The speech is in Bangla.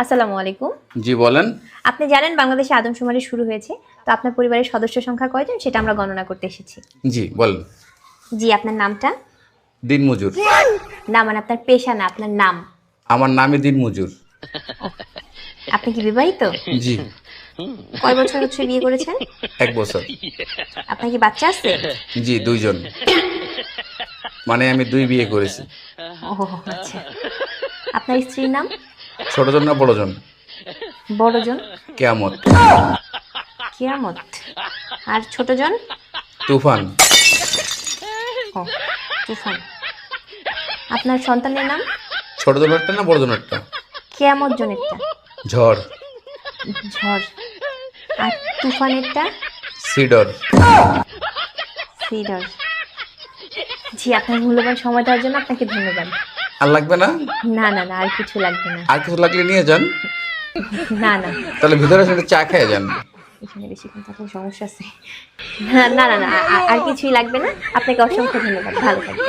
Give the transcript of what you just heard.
আসসালামু আলাইকুম। জি বলেন। আপনি জানেন বাংলাদেশে আদমশুমারি শুরু হয়েছে, তো আপনার পরিবারের সদস্য সংখ্যা কয়জন সেটা আমরা গণনা করতে এসেছি। জি বলেন। জি, আপনার নামটা? দিনমজুর। না, মানে আপনার পেশা না, আপনার নাম। আমার নামই দিনমজুর। আপনি কি বিবাহিত? জি। কয় বছর হচ্ছে বিয়ে করেছেন? 1 বছর। আপনার কি বাচ্চা আছে? জি 2 জন। মানে আমি 2 বিয়ে করেছি। ও আচ্ছা। আপনার স্ত্রীর নাম? ছোটজন না বড়জন? বড়জন? কেয়ামত। কিয়ামত। আর ছোটজন? তুফান। ও তুফান। আপনার সন্তানের নাম? ছোটজনেরটা না বড়জনেরটা? কিয়ামত জনেরটা? ঝড়। ঝড়। আর তুফানেরটা? সিডর। সিডর। জি, আপনার মূল্যবান সময় দেওয়ার জন্য আপনাকে ধন্যবাদ। আর লাগবে না? না না না, আর কিছু লাগবে না। আর কিছু লাগলে নিয়ে যান। না না, তাহলে ভিতরে এসে চা খেয়ে যান। এখানে বেশিক্ষণ থাকলে সমস্যা আছে। না না না না, আর কিছুই লাগবে না। আপনাকে অসংখ্য ধন্যবাদ, ভালো থাকবেন।